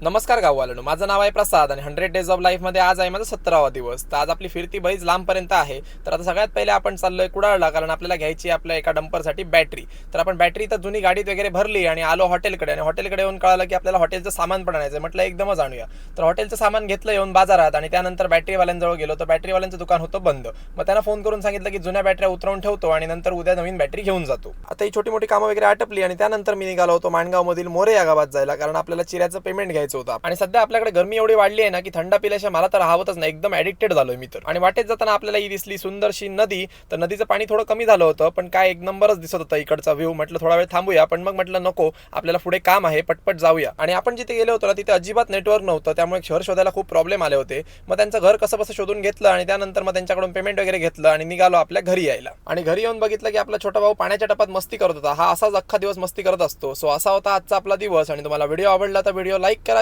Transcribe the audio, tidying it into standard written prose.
नमस्कार गाववाल्यांनो, माझं नाव आहे प्रसाद आणि 100 डेज ऑफ लाईफमध्ये आज आहे माझा 17वा दिवस. तर आज आपली फिरती बरीच लांबपर्यंत आहे. तर आता सगळ्यात पहिले आपण चाललोय कुडाळला, कारण आपल्याला घ्यायची आपल्या एका डंपरसाठी बॅटरी. तर आपण बॅटरी तर जुनी गाडीत वगैरे भरली आणि आलो हॉटेलकडे, आणि हॉटेलकडे येऊन कळालं की आपल्याला हॉटेलचं सामान पण आणायचं. म्हटलं एकदमच आणूया. तर हॉटेलचं सामान घेतलं येऊन बाजारात, आणि त्यानंतर बॅटरीवाल्यांजवळ गेलो तर बॅटरीवाल्यांचं दुकान होतं बंद. मग त्यांना फोन करून सांगितलं की जुन्या बॅटऱ्या उतरवून ठेवतो आणि नंतर उद्या नवीन बॅटरी घेऊन जातो. आता ही छोटी मोठी कामं वगैरे आटपली आणि त्यानंतर मी निघालो होतो माणगावमधील मोरे या गावात जायला, कारण आपल्याला चिऱ्याचं पेमेंट घ्यायचं होतं. आणि सध्या आपल्याकडे गरमी एवढी वाढली आहे ना की थंड पिल्याशिवाय मला तर राहतच नाही, एकदम ऍडिक्टेड झालोय मी तर. आणि वाटेत जाताना आपल्याला ही दिसली सुंदरशी नदी. तर नदीचं पाणी थोडं कमी झालं होतं, पण काय एक नंबरच दिसत होता इकडचा व्ह्यू. म्हटलं थोडा वेळ थांबूया, पण मग म्हटलं नको, आपल्याला पुढे काम आहे, पटपट जाऊया. आणि आपण जिथे गेलो होतो ना तिथे अजिबात नेटवर्क नव्हतं, त्यामुळे शहर शोधायला खूप प्रॉब्लेम आले होते. मग त्यांचं घर कसं बसं शोधून घेतलं आणि त्यानंतर मग त्यांच्याकडून पेमेंट वगैरे घेतलं आणि निघालो आपल्या घरी यायला. आणि घरी येऊन बघितलं की आपला छोटा भाऊ पाण्याच्या टपात मस्ती करत होता. हा असाच अख्खा दिवस मस्ती करत असतो. सो असा होता आजचा आपला दिवस. आणि तुम्हाला व्हिडिओ आवडला तर व्हिडिओ लाईक करा.